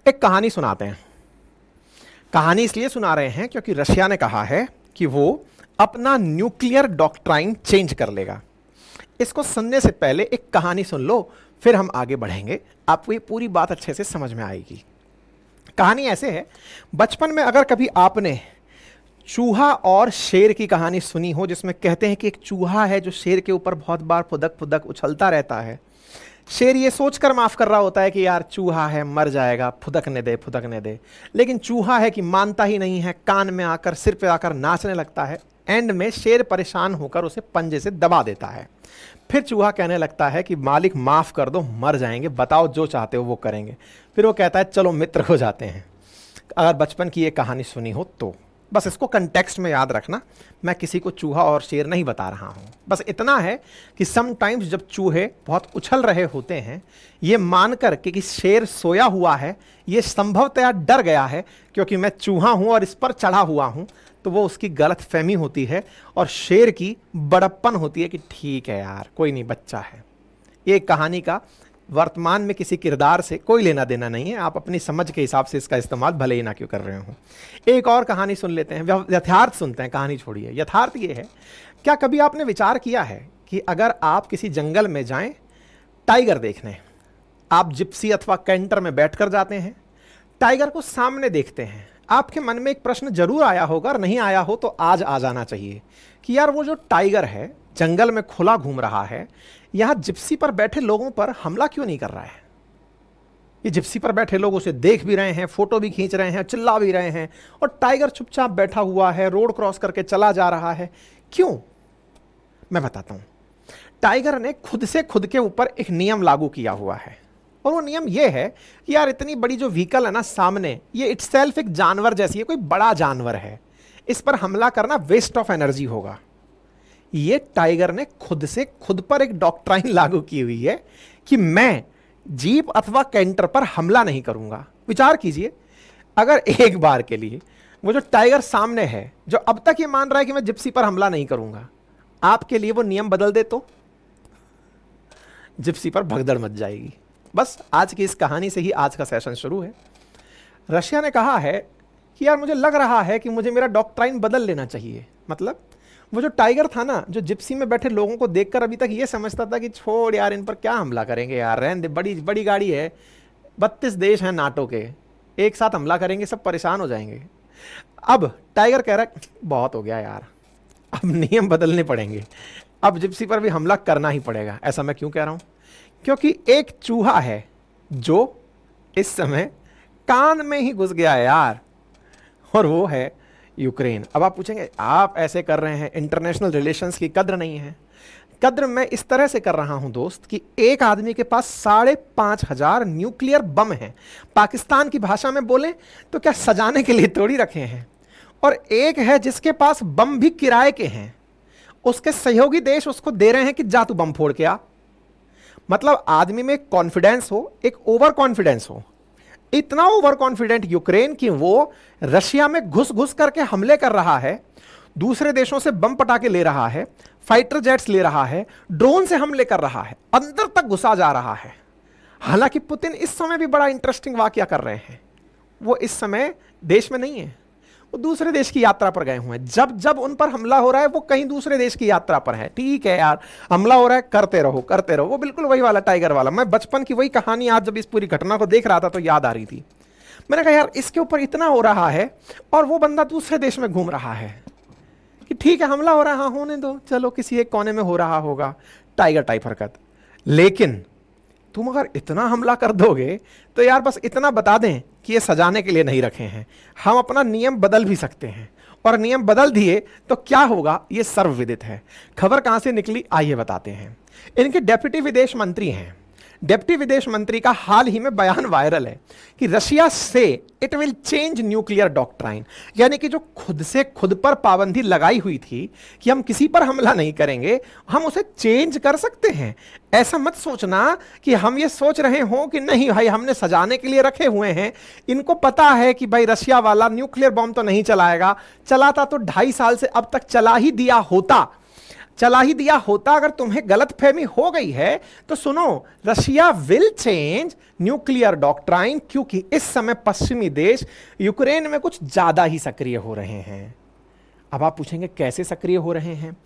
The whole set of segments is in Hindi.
एक कहानी सुनाते हैं। कहानी इसलिए सुना रहे हैं क्योंकि रशिया ने कहा है कि वो अपना न्यूक्लियर डॉक्ट्राइन चेंज कर लेगा। इसको सुनने से पहले एक कहानी सुन लो, फिर हम आगे बढ़ेंगे, आपको ये पूरी बात अच्छे से समझ में आएगी। कहानी ऐसे है, बचपन में अगर कभी आपने चूहा और शेर की कहानी सुनी हो, जिसमें कहते हैं कि एक चूहा है जो शेर के ऊपर बहुत बार फुदक फुदक उछलता रहता है। शेर ये सोचकर माफ कर रहा होता है कि यार चूहा है, मर जाएगा, फुदकने दे फुदकने दे, लेकिन चूहा है कि मानता ही नहीं है, कान में आकर सिर पे आकर नाचने लगता है। एंड में शेर परेशान होकर उसे पंजे से दबा देता है। फिर चूहा कहने लगता है कि मालिक माफ कर दो, मर जाएंगे, बताओ जो चाहते हो वो करेंगे। फिर वो कहता है चलो मित्र हो जाते हैं। अगर बचपन की ये कहानी सुनी हो तो बस इसको कंटेक्स्ट में याद रखना, मैं किसी को चूहा और शेर नहीं बता रहा हूँ। बस इतना है कि समटाइम्स जब चूहे बहुत उछल रहे होते हैं, ये मानकर कि शेर सोया हुआ है, ये संभवतया डर गया है क्योंकि मैं चूहा हूँ और इस पर चढ़ा हुआ हूँ, तो वो उसकी गलत फहमी होती है और शेर की बड़प्पन होती है कि ठीक है यार कोई नहीं, बच्चा है। ये कहानी का वर्तमान में किसी किरदार से कोई लेना देना नहीं है, आप अपनी समझ के हिसाब से इसका इस्तेमाल भले ही ना क्यों कर रहे हो। एक और कहानी सुन लेते हैं, यथार्थ सुनते हैं, कहानी छोड़िए। यथार्थ ये है, क्या कभी आपने विचार किया है कि अगर आप किसी जंगल में जाएं टाइगर देखने, आप जिप्सी अथवा कैंटर में बैठकर जाते हैं, टाइगर को सामने देखते हैं, आपके मन में एक प्रश्न जरूर आया होगा, और नहीं आया हो तो आज आ जाना चाहिए कि यार वो जो टाइगर है जंगल में खुला घूम रहा है, यहां जिप्सी पर बैठे लोगों पर हमला क्यों नहीं कर रहा है? ये जिप्सी पर बैठे लोग उसे देख भी रहे हैं, फोटो भी खींच रहे हैं, चिल्ला भी रहे हैं, और टाइगर चुपचाप बैठा हुआ है, रोड क्रॉस करके चला जा रहा है। क्यों? मैं बताता हूं। टाइगर ने खुद से खुद के ऊपर एक नियम लागू किया हुआ है, और वो नियम ये है कि यार इतनी बड़ी जो व्हीकल है ना सामने, ये इटसेल्फ एक जानवर जैसी है, कोई बड़ा जानवर है, इस पर हमला करना वेस्ट ऑफ एनर्जी होगा। ये टाइगर ने खुद से खुद पर एक डॉक्ट्राइन लागू की हुई है कि मैं जीप अथवा कैंटर पर हमला नहीं करूंगा। विचार कीजिए, अगर एक बार के लिए वो जो टाइगर सामने है, जो अब तक ये मान रहा है कि मैं जिप्सी पर हमला नहीं करूंगा, आपके लिए वो नियम बदल दे तो जिप्सी पर भगदड़ मच जाएगी। बस आज की इस कहानी से ही आज का सेशन शुरू है। रशिया ने कहा है कि यार मुझे लग रहा है कि मुझे मेरा डॉक्ट्राइन बदल लेना चाहिए। मतलब वो जो टाइगर था ना, जो जिप्सी में बैठे लोगों को देखकर अभी तक ये समझता था कि छोड़ यार, इन पर क्या हमला करेंगे यार, रहने दे, बड़ी बड़ी गाड़ी है, 32 देश हैं नाटो के, एक साथ हमला करेंगे सब परेशान हो जाएंगे। अब टाइगर कह रहा है बहुत हो गया यार, अब नियम बदलने पड़ेंगे, अब जिप्सी पर भी हमला करना ही पड़ेगा। ऐसा मैं क्यों कह रहा हूं? क्योंकि एक चूहा है जो इस समय कान में ही घुस गया है यार, और वो है यूक्रेन। अब आप पूछेंगे आप ऐसे कर रहे हैं, इंटरनेशनल रिलेशंस की कद्र नहीं है। कद्र मैं इस तरह से कर रहा हूं दोस्त कि एक आदमी के पास 5,500 न्यूक्लियर बम हैं। पाकिस्तान की भाषा में बोले तो क्या सजाने के लिए तोड़ी रखे हैं, और एक है जिसके पास बम भी किराए के हैं, उसके सहयोगी देश उसको दे रहे हैं कि जा तू बम फोड़ के आ। मतलब आदमी में कॉन्फिडेंस हो, एक ओवर कॉन्फिडेंस हो, इतना ओवर कॉन्फिडेंट यूक्रेन कि वो रशिया में घुस घुस करके हमले कर रहा है, दूसरे देशों से बम पटाखे ले रहा है, फाइटर जेट्स ले रहा है, ड्रोन से हमले कर रहा है, अंदर तक घुसा जा रहा है। हालांकि पुतिन इस समय भी बड़ा इंटरेस्टिंग वाकया कर रहे हैं। वो इस समय देश में नहीं है, वो दूसरे देश की यात्रा पर गए हुए हैं। जब जब उन पर हमला हो रहा है वो कहीं दूसरे देश की यात्रा पर है। ठीक है यार, हमला हो रहा है, करते रहो करते रहो। वो बिल्कुल वही वाला टाइगर वाला। मैं बचपन की वही कहानी आज जब इस पूरी घटना को देख रहा था तो याद आ रही थी। मैंने कहा यार इसके ऊपर इतना हो रहा है और वो बंदा दूसरे देश में घूम रहा है कि ठीक है हमला हो रहा, होने दो, चलो किसी एक कोने में हो रहा होगा, टाइगर टाइप हरकत। लेकिन तुम अगर इतना हमला कर दोगे तो यार बस इतना बता दें कि ये सजाने के लिए नहीं रखे हैं, हम अपना नियम बदल भी सकते हैं, और नियम बदल दिए तो क्या होगा ये सर्वविदित है। खबर कहां से निकली आइए बताते हैं। इनके डेप्यूटी विदेश मंत्री हैं, डेप्टी विदेश मंत्री का हाल ही में बयान वायरल है कि रशिया से it will change nuclear doctrine, यानी कि जो खुद से खुद पर पाबंदी लगाई हुई थी कि हम किसी पर हमला नहीं करेंगे, हम उसे चेंज कर सकते हैं। ऐसा मत सोचना कि हम ये सोच रहे हो कि नहीं भाई हमने सजाने के लिए रखे हुए हैं, इनको पता है कि भाई रशिया वाला न्यूक्लियर बॉम्ब तो नहीं चलाएगा, चलाता तो 2.5 साल से अब तक चला ही दिया होता। चला ही दिया होता। अगर तुम्हें गलतफहमी हो गई है तो सुनो, Russia will change nuclear doctrine, क्योंकि इस समय पश्चिमी देश यूक्रेन में कुछ ज्यादा ही सक्रिय हो रहे हैं। अब आप पूछेंगे कैसे सक्रिय हो रहे हैं?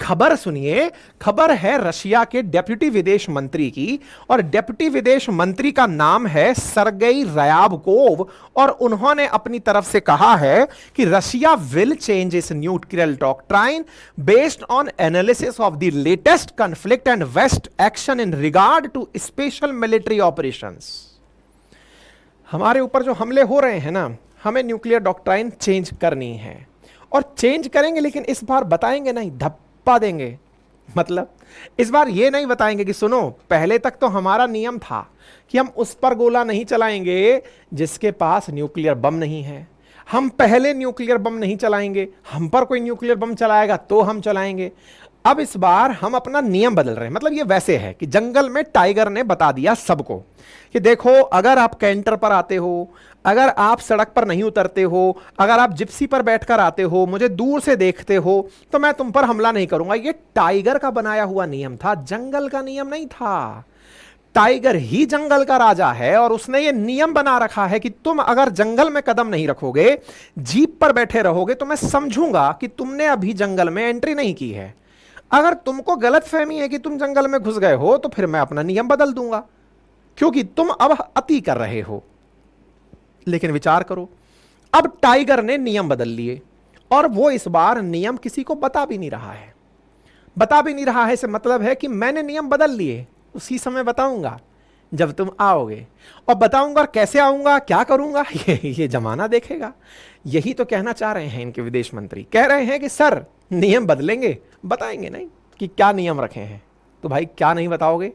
खबर सुनिए, खबर है रशिया के डेप्यूटी विदेश मंत्री की, और डेप्यूटी विदेश मंत्री का नाम है सरगेई रयाबकोव, और उन्होंने अपनी तरफ से कहा है कि Russia will change its nuclear doctrine based on analysis of the latest conflict and west action in regard to special military operations. हमारे ऊपर जो हमले हो रहे हैं ना, हमें न्यूक्लियर डॉक्ट्राइन चेंज करनी है, और चेंज करेंगे, लेकिन इस बार बताएंगे नहीं, धप्पा देंगे। मतलब इस बार ये नहीं बताएंगे कि सुनो, पहले तक तो हमारा नियम था कि हम उस पर गोला नहीं चलाएंगे जिसके पास न्यूक्लियर बम नहीं है, हम पहले न्यूक्लियर बम नहीं चलाएंगे, हम पर कोई न्यूक्लियर बम चलाएगा तो हम चलाएंगे। अब इस बार हम अपना नियम बदल रहे हैं। मतलब ये वैसे है कि जंगल में टाइगर ने बता दिया सबको कि देखो, अगर आप कैंटर पर आते हो, अगर आप सड़क पर नहीं उतरते हो, अगर आप जिप्सी पर बैठकर आते हो, मुझे दूर से देखते हो, तो मैं तुम पर हमला नहीं करूंगा। ये टाइगर का बनाया हुआ नियम था, जंगल का नियम नहीं था। टाइगर ही जंगल का राजा है, और उसने ये नियम बना रखा है कि तुम अगर जंगल में कदम नहीं रखोगे, जीप पर बैठे रहोगे, तो मैं समझूंगा कि तुमने अभी जंगल में एंट्री नहीं की है। अगर तुमको गलतफहमी है कि तुम जंगल में घुस गए हो, तो फिर मैं अपना नियम बदल दूंगा, क्योंकि तुम अब अति कर रहे हो। लेकिन विचार करो, अब टाइगर ने नियम बदल लिए, और वो इस बार नियम किसी को बता भी नहीं रहा है। बता भी नहीं रहा है से मतलब है कि मैंने नियम बदल लिए, उसी समय बताऊंगा जब तुम आओगे, और बताऊंगा कैसे आऊंगा, क्या करूंगा, ये जमाना देखेगा। यही तो कहना चाह रहे हैं इनके विदेश मंत्री। कह रहे हैं कि सर नियम बदलेंगे, बताएंगे नहीं कि क्या नियम रखे हैं। तो भाई क्या नहीं बताओगे?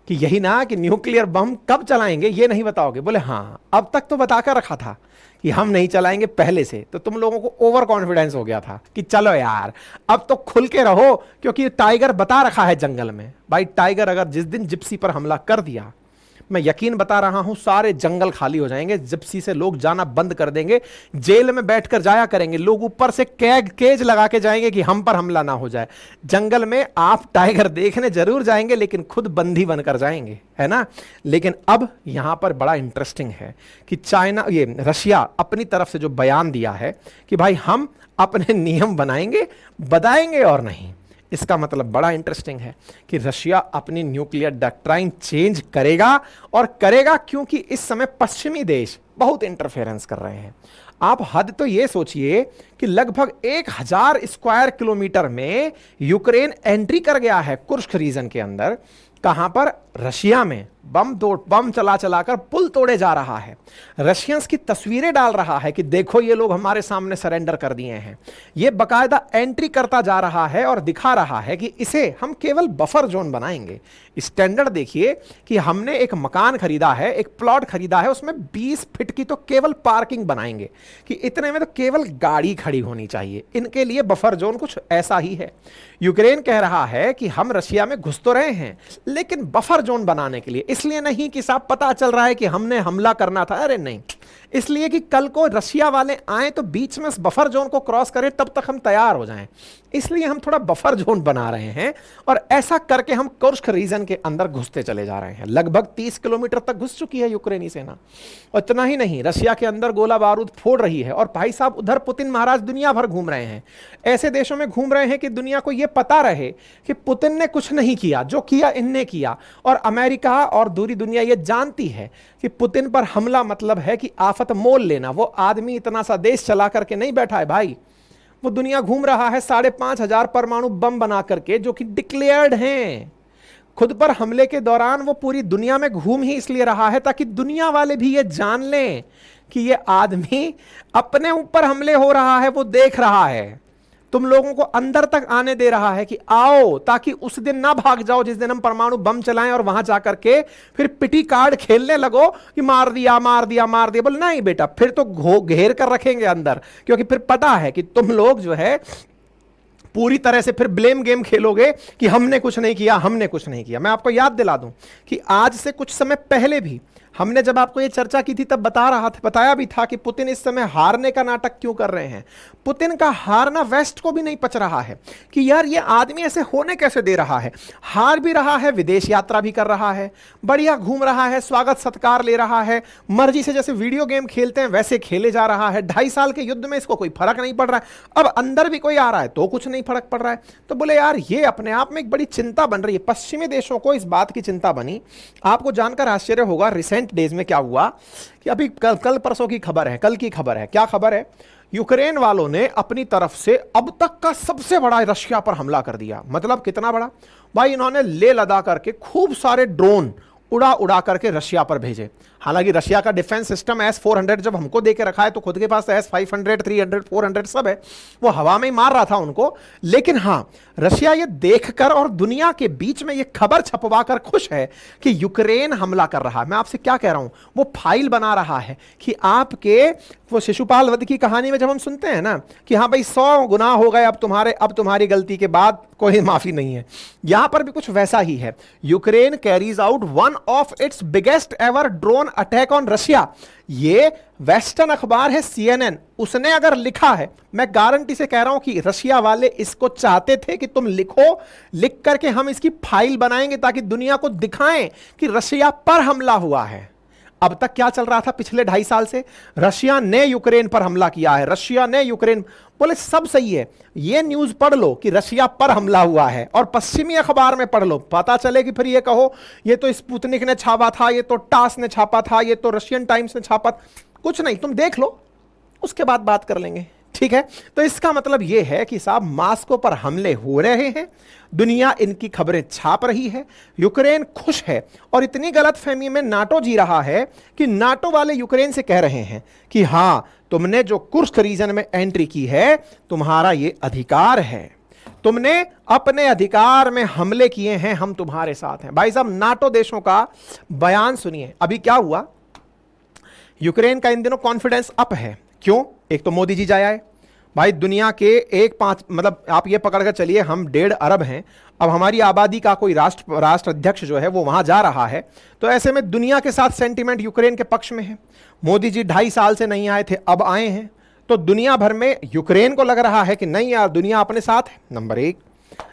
कि यही ना कि न्यूक्लियर बम कब चलाएंगे ये नहीं बताओगे? बोले हाँ, अब तक तो बताकर रखा था कि हम नहीं चलाएंगे पहले से, तो तुम लोगों को ओवर कॉन्फिडेंस हो गया था कि चलो यार अब तो खुल के रहो, क्योंकि टाइगर बता रखा है जंगल में। भाई टाइगर अगर जिस दिन जिप्सी पर हमला कर दिया, मैं यकीन बता रहा हूं, सारे जंगल खाली हो जाएंगे, जिप्सी से लोग जाना बंद कर देंगे, जेल में बैठकर जाया करेंगे लोग, ऊपर से केज लगा के जाएंगे कि हम पर हमला ना हो जाए। जंगल में आप टाइगर देखने जरूर जाएंगे, लेकिन खुद बंदी बनकर जाएंगे, है ना। लेकिन अब यहां पर बड़ा इंटरेस्टिंग है कि चाइना, ये रशिया अपनी तरफ से जो बयान दिया है कि भाई हम अपने नियम बनाएंगे, बताएंगे और नहीं। इसका मतलब बड़ा इंटरेस्टिंग है कि रशिया अपनी न्यूक्लियर डॉक्ट्राइन चेंज करेगा, और करेगा क्योंकि इस समय पश्चिमी देश बहुत इंटरफेरेंस कर रहे हैं। आप हद तो ये सोचिए कि लगभग 1000 स्क्वायर किलोमीटर में यूक्रेन एंट्री कर गया है कुर्स्क रीजन के अंदर। कहां पर? रशिया में। बम चला चलाकर पुल तोड़े जा रहा है, रशियंस की तस्वीरें डाल रहा है कि देखो ये लोग हमारे सामने सरेंडर कर दिए हैं। ये बकायदा एंट्री करता जा रहा है और दिखा रहा है कि इसे हम केवल बफर जोन बनाएंगे। स्टैंडर्ड देखिए कि हमने एक मकान खरीदा है, एक प्लॉट खरीदा है, उसमें 20 फीट की तो केवल पार्किंग बनाएंगे कि इतने में तो केवल गाड़ी खड़ी होनी चाहिए। इनके लिए बफर जोन कुछ ऐसा ही है। यूक्रेन कह रहा है कि हम रशिया में घुस तो रहे हैं, लेकिन बफर जोन बनाने के लिए, इसलिए नहीं कि साहब पता चल रहा है कि हमने हमला करना था, अरे नहीं, इसलिए कि कल को रशिया वाले आए तो बीच में इस बफर जोन को क्रॉस करें, तब तक हम तैयार हो जाएं। इसलिए हम थोड़ा बफर जोन बना रहे हैं, और ऐसा करके हम कुर्स्क रीजन के अंदर घुसते चले जा रहे हैं। लगभग 30 किलोमीटर तक घुस चुकी है यूक्रेनी सेना। और इतना ही नहीं, रशिया के अंदर गोला बारूद फोड़ रही है। और भाई साहब उधर पुतिन महाराज दुनिया भर घूम रहे हैं, ऐसे देशों में घूम रहे हैं कि दुनिया को यह पता रहे कि पुतिन ने कुछ नहीं किया, जो किया इनने किया। और अमेरिका और दूरी दुनिया ये जानती है कि पुतिन पर हमला मतलब है कि आफत मोल लेना। वो आदमी इतना सा देश चला करके नहीं बैठा है भाई, वो दुनिया घूम रहा है 5,500 परमाणु बम बना करके, जो कि डिक्लेयर्ड हैं। खुद पर हमले के दौरान वो पूरी दुनिया में घूम ही इसलिए रहा है ताकि दुनिया वाले भी ये जान लें कि ये आदमी अपने ऊपर हमले हो रहा है, वो देख रहा है, तुम लोगों को अंदर तक आने दे रहा है कि आओ, ताकि उस दिन ना भाग जाओ जिस दिन हम परमाणु बम चलाएं और वहां जाकर के फिर पिटी कार्ड खेलने लगो कि मार दिया मार दिया मार दिया। बोल नहीं बेटा, फिर तो घेर कर रखेंगे अंदर, क्योंकि फिर पता है कि तुम लोग जो है पूरी तरह से फिर ब्लेम गेम खेलोगे कि हमने कुछ नहीं किया, हमने कुछ नहीं किया। मैं आपको याद दिला दूं कि आज से कुछ समय पहले भी हमने जब आपको ये चर्चा की थी तब बताया भी था कि पुतिन इस समय हारने का नाटक क्यों कर रहे हैं। पुतिन का हारना वेस्ट को भी नहीं पच रहा है कि यार ये आदमी ऐसे होने कैसे दे रहा है। हार भी रहा है, विदेश यात्रा भी कर रहा है, बढ़िया घूम रहा है, स्वागत सत्कार ले रहा है, मर्जी से जैसे वीडियो गेम खेलते हैं वैसे खेले जा रहा है। 2.5 साल के युद्ध में इसको कोई फर्क नहीं पड़ रहा है। अब अंदर भी कोई आ रहा है तो कुछ नहीं फर्क पड़ रहा है। तो बोले यार ये अपने आप में एक बड़ी चिंता बन रही है। पश्चिमी देशों को इस बात की चिंता बनी। आपको जानकर आश्चर्य होगा, रिसेंट डेज में क्या हुआ कि अभी कल परसों की खबर है, कल की खबर है, क्या खबर है, यूक्रेन वालों ने अपनी तरफ से अब तक का सबसे बड़ा रशिया पर हमला कर दिया। मतलब कितना बड़ा भाई, इन्होंने ले लदा करके खूब सारे ड्रोन उड़ा उड़ा करके रशिया पर भेजे। हालांकि रशिया का डिफेंस सिस्टम S-400 जब हमको देके रखा है तो खुद के पास S-500, 300, 400 सब है, वो हवा में ही मार रहा था उनको। लेकिन हां, रशिया ये देखकर और दुनिया के बीच में ये खबर छपवा कर खुश है कि यूक्रेन हमला कर रहा है। मैं आपसे क्या कह रहा हूं, वो फाइल बना रहा है कि आपके वो शिशुपाल वध की कहानी में जब हम सुनते हैं ना कि हाँ भाई 100 गुनाह हो गए, अब तुम्हारी गलती के बाद कोई माफी नहीं है, यहां पर भी कुछ वैसा ही है। Ukraine carries out one of its biggest ever drone attack on Russia. ये वेस्टर्न अखबार है CNN, उसने अगर लिखा है, मैं गारंटी से कह रहा हूं कि रशिया वाले इसको चाहते थे कि तुम लिखो, लिख करके हम इसकी फाइल बनाएंगे ताकि दुनिया को दिखाएं कि रशिया पर हमला हुआ है। अब तक क्या चल रहा था पिछले 2.5 साल से, रशिया ने यूक्रेन पर हमला किया है, रशिया ने यूक्रेन, बोले सब सही है, ये न्यूज पढ़ लो कि रशिया पर हमला हुआ है और पश्चिमी अखबार में पढ़ लो, पता चलेगी। फिर ये कहो ये तो स्पुतनिक ने छापा था, ये तो टास ने छापा था, ये तो रशियन टाइम्स ने छापा, कुछ नहीं, तुम देख लो, उसके बाद बात कर लेंगे, ठीक है। तो इसका मतलब यह है कि साहब मास्को पर हमले हो रहे हैं, दुनिया इनकी खबरें छाप रही है, यूक्रेन खुश है और इतनी गलतफहमी में नाटो जी रहा है कि नाटो वाले यूक्रेन से कह रहे हैं कि हां, तुमने जो कुर्स्क रीजन में एंट्री की है, तुम्हारा ये अधिकार है, तुमने अपने अधिकार में हमले किए हैं, हम तुम्हारे साथ हैं। भाई साहब नाटो देशों का बयान सुनिए। अभी क्या हुआ, यूक्रेन का इन दिनों कॉन्फिडेंस अप है। क्यों? एक तो मोदी जी जाए आए, भाई दुनिया के 1.5 मतलब आप ये पकड़ कर चलिए हम 1.5 अरब हैं, अब हमारी आबादी का कोई राष्ट्र अध्यक्ष जो है वो वहां जा रहा है, तो ऐसे में दुनिया के साथ सेंटीमेंट यूक्रेन के पक्ष में है। मोदी जी 2.5 साल से नहीं आए थे, अब आए हैं, तो दुनिया भर में यूक्रेन को लग रहा है कि नहीं यार दुनिया अपने साथ है, नंबर 1।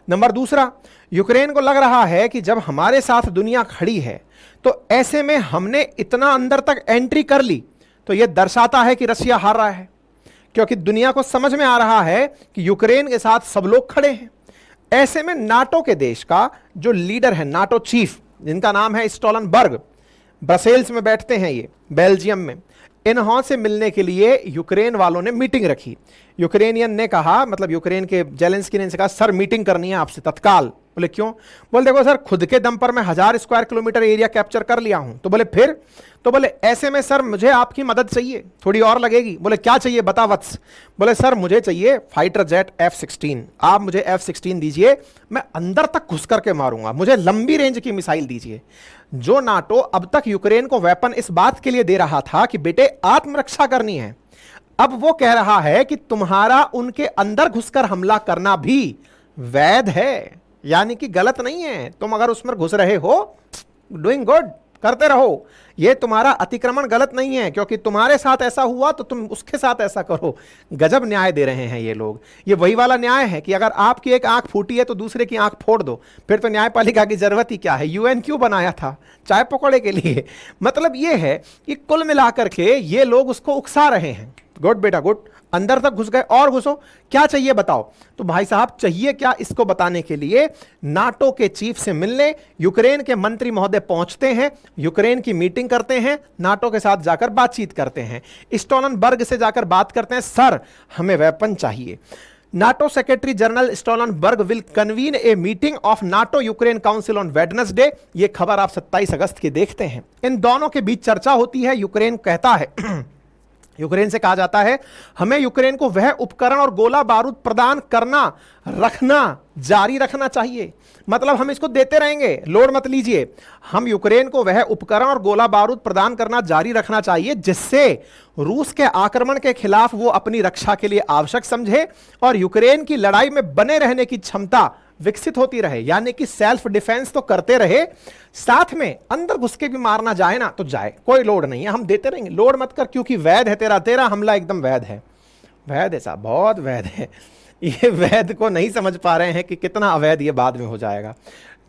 नंबर दूसरा, यूक्रेन को लग रहा है कि जब हमारे साथ दुनिया खड़ी है तो ऐसे में हमने इतना अंदर तक एंट्री कर ली तो यह दर्शाता है कि रशिया हार रहा है, क्योंकि दुनिया को समझ में आ रहा है कि यूक्रेन के साथ सब लोग खड़े हैं। ऐसे में नाटो के देश का जो लीडर है, नाटो चीफ, जिनका नाम है स्टोलनबर्ग, ब्रसेल्स में बैठते हैं ये, बेल्जियम में, इन्हों से मिलने के लिए यूक्रेन वालों ने मीटिंग रखी। यूक्रेनियन ने कहा, मतलब यूक्रेन के जेलेंस्की ने इनसे कहा सर मीटिंग करनी है आपसे तत्काल। बोले क्यों? बोले देखो सर खुद के दम पर मैं 1000 स्क्वायर किलोमीटर एरिया कैप्चर कर लिया हूं। तो बोले फिर? तो बोले ऐसे में सर मुझे आपकी मदद चाहिए, थोड़ी और लगेगी। बोले क्या चाहिए बता वत्स? बोले सर मुझे चाहिए फाइटर जेट F-16, आप मुझे F-16 दीजिए, मैं अंदर तक घुस करके मारूंगा, मुझे लंबी रेंज की मिसाइल दीजिए। जो नाटो अब तक यूक्रेन को वेपन इस बात के लिए दे रहा था कि बेटे आत्मरक्षा करनी है, अब वो कह रहा है कि तुम्हारा उनके अंदर घुसकर हमला करना भी वैध है, यानी कि गलत नहीं है। तुम अगर उसमें घुस रहे हो, डूइंग गुड, करते रहो, ये तुम्हारा अतिक्रमण गलत नहीं है, क्योंकि तुम्हारे साथ ऐसा हुआ तो तुम उसके साथ ऐसा करो। गजब न्याय दे रहे हैं ये लोग। ये वही वाला न्याय है कि अगर आपकी एक आंख फूटी है तो दूसरे की आंख फोड़ दो, फिर तो न्यायपालिका की जरूरत ही क्या है। UN क्यों बनाया था? चाय पकौड़े के लिए। मतलब ये है कि कुल मिलाकर के ये लोग उसको उकसा रहे हैं। गुड बेटा गुड, अंदर तक घुस गए और घुसो, क्या चाहिए बताओ। तो भाई साहब चाहिए क्या, इसको बताने के लिए नाटो के चीफ से मिलने यूक्रेन के मंत्री महोदय पहुंचते हैं, यूक्रेन की मीटिंग करते हैं, नाटो के साथ जाकर बातचीत करते हैं, स्टोलनबर्ग से जाकर बात करते हैं, सर हमें वेपन चाहिए। NATO Secretary General Stoltenberg will convene a meeting of NATO Ukraine Council on Wednesday। ये खबर आप 27 अगस्त की देखते हैं। इन दोनों के बीच चर्चा होती है। यूक्रेन कहता है यूक्रेन से कहा जाता है हमें यूक्रेन को वह उपकरण और गोला बारूद प्रदान करना रखना जारी रखना चाहिए। मतलब हम इसको देते रहेंगे, लोड मत लीजिए, हम यूक्रेन को वह उपकरण और गोला बारूद प्रदान करना जारी रखना चाहिए जिससे रूस के आक्रमण के खिलाफ वो अपनी रक्षा के लिए आवश्यक समझे और यूक्रेन की लड़ाई में बने रहने की क्षमता विकसित होती रहे, यानी कि सेल्फ डिफेंस तो करते रहे, साथ में अंदर घुस के भी मारना जाए ना तो जाए, कोई लोड नहीं है, हम देते रहेंगे, लोड मत कर, क्योंकि वैध है तेरा, तेरा हमला एकदम वैध है, वैध है साहब, बहुत वैध है। ये वैध को नहीं समझ पा रहे हैं कि कितना अवैध ये बाद में हो जाएगा।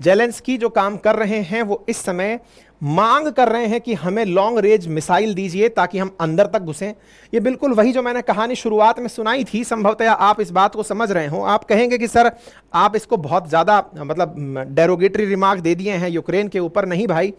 जेलेंस्की जो काम कर रहे हैं वो इस समय मांग कर रहे हैं कि हमें लॉन्ग रेंज मिसाइल दीजिए ताकि हम अंदर तक घुसें। ये बिल्कुल वही जो मैंने कहानी शुरुआत में सुनाई थी, संभवतः आप इस बात को समझ रहे हो। आप कहेंगे कि सर आप इसको बहुत ज़्यादा मतलब डेरोगेटरी रिमार्क दे दिए हैं यूक्रेन के ऊपर। नहीं भाई,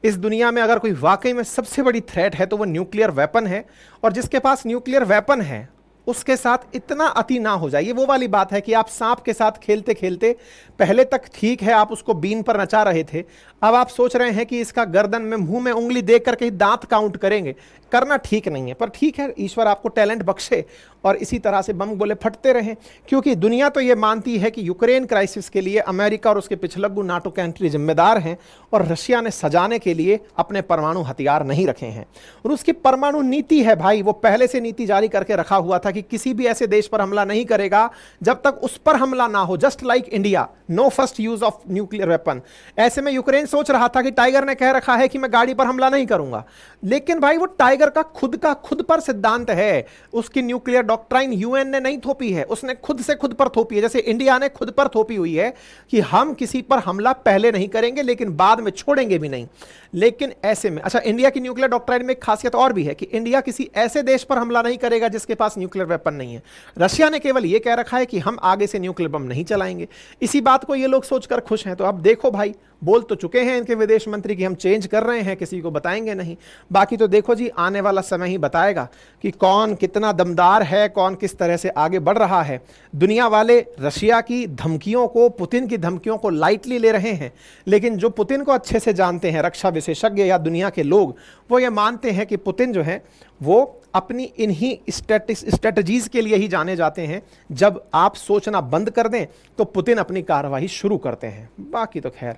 इस दुनिया में अगर कोई वाकई में सबसे बड़ी थ्रेट है तो वो न्यूक्लियर वेपन है, और जिसके पास न्यूक्लियर वेपन है उसके साथ इतना अति ना हो जाए। ये वो वाली बात है कि आप सांप के साथ खेलते खेलते पहले तक ठीक है, आप उसको बीन पर नचा रहे थे, अब आप सोच रहे हैं कि इसका गर्दन में मुंह में उंगली देख करके ही दांत काउंट करेंगे। करना ठीक नहीं है, पर ठीक है, ईश्वर आपको टैलेंट बख्शे और इसी तरह से बम गोले फटते रहें, क्योंकि दुनिया तो ये मानती है कि यूक्रेन क्राइसिस के लिए अमेरिका और उसके पिछलग्गू नाटो कंट्री जिम्मेदार हैं, और रशिया ने सजाने के लिए अपने परमाणु हथियार नहीं रखे हैं। और उसकी परमाणु नीति है भाई, वो पहले से नीति जारी करके रखा हुआ था कि किसी भी ऐसे देश पर हमला नहीं करेगा जब तक उस पर हमला ना हो। Just like India, no first use of nuclear weapon. ऐसे में यूक्रेन सोच रहा था कि टाइगर ने कह रखा है कि मैं गाड़ी पर हमला नहीं करूंगा, लेकिन भाई वो टाइगर का खुद पर सिद्धांत है, उसकी न्यूक्लियर डॉक्ट्राइन यूएन ने नहीं थोपी है, उसने खुद से खुद पर थोपी है। जैसे इंडिया ने खुद पर थोपी हुई है कि हम किसी पर हमला पहले नहीं करेंगे लेकिन बाद में छोड़ेंगे भी नहीं। लेकिन ऐसे में अच्छा, इंडिया की न्यूक्लियर डॉक्ट्राइन में एक खासियत और भी है कि इंडिया किसी ऐसे देश पर हमला नहीं करेगा जिसके पास न्यूक्लियर वेपन नहीं है। रशिया ने केवल यह कह रखा है कि हम आगे से न्यूक्लियर बम नहीं चलाएंगे। इसी बात को ये लोग सोचकर खुश हैं। तो अब देखो भाई, बोल तो चुके हैं इनके विदेश मंत्री कि हम चेंज कर रहे हैं, किसी को बताएंगे नहीं। बाकी तो देखो जी, आने वाला समय ही बताएगा कि कौन कितना दमदार है, कौन किस तरह से आगे बढ़ रहा है। दुनिया वाले रशिया की धमकियों को, पुतिन की धमकियों को लाइटली ले रहे हैं, लेकिन जो पुतिन को अच्छे से जानते हैं, रक्षा विशेषज्ञ या दुनिया के लोग, वो ये मानते हैं कि पुतिन जो है वो अपनी इन्हीं स्ट्रेटजीज के लिए ही जाने जाते हैं। जब आप सोचना बंद कर दें तो पुतिन अपनी कार्रवाई शुरू करते हैं। बाकी तो खैर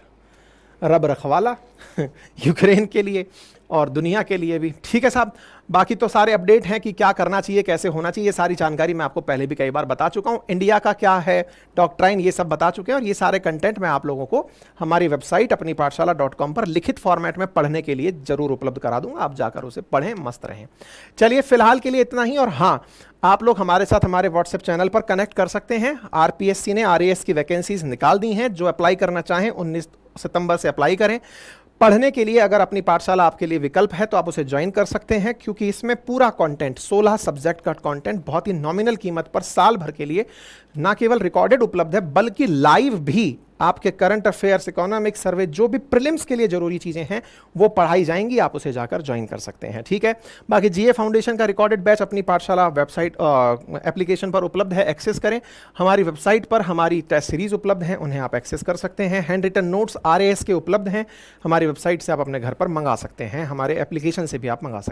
रब रखवाला यूक्रेन के लिए और दुनिया के लिए भी। ठीक है साहब, बाकी तो सारे अपडेट हैं कि क्या करना चाहिए, कैसे होना चाहिए, ये सारी जानकारी मैं आपको पहले भी कई बार बता चुका हूं। इंडिया का क्या है डॉक्ट्राइन, ये सब बता चुके हैं, और ये सारे कंटेंट मैं आप लोगों को हमारी वेबसाइट अपनी पाठशाला.com पर लिखित फॉर्मेट में पढ़ने के लिए जरूर उपलब्ध करा दूंगा। आप जाकर उसे पढ़ें, मस्त रहें। चलिए फिलहाल के लिए इतना ही। और हाँ, आप लोग हमारे साथ हमारे व्हाट्सएप चैनल पर कनेक्ट कर सकते हैं। आरपीएससी ने आरएएस की वैकेंसीज निकाल दी हैं, जो अप्लाई करना चाहें 19 सितंबर से अप्लाई करें। पढ़ने के लिए अगर अपनी पाठशाला आपके लिए विकल्प है तो आप उसे ज्वाइन कर सकते हैं, क्योंकि इसमें पूरा कंटेंट 16 सब्जेक्ट का कंटेंट बहुत ही नॉमिनल कीमत पर साल भर के लिए ना केवल रिकॉर्डेड उपलब्ध है, बल्कि लाइव भी आपके करंट अफेयर्स, इकोनॉमिक सर्वे, जो भी प्रीलिम्स के लिए जरूरी चीजें हैं वो पढ़ाई जाएंगी। आप उसे जाकर ज्वाइन कर सकते हैं। ठीक है, बाकी जीए फाउंडेशन का रिकॉर्डेड बैच अपनी पाठशाला वेबसाइट एप्लीकेशन पर उपलब्ध है, एक्सेस करें। हमारी वेबसाइट पर हमारी टेस्ट सीरीज उपलब्ध हैं, उन्हें आप एक्सेस कर सकते हैं। हैंड रिटन नोट्स आरएएस के उपलब्ध हैं, हमारी वेबसाइट से आप अपने घर पर मंगा सकते हैं, हमारे एप्लीकेशन से भी आप मंगा सकते हैं।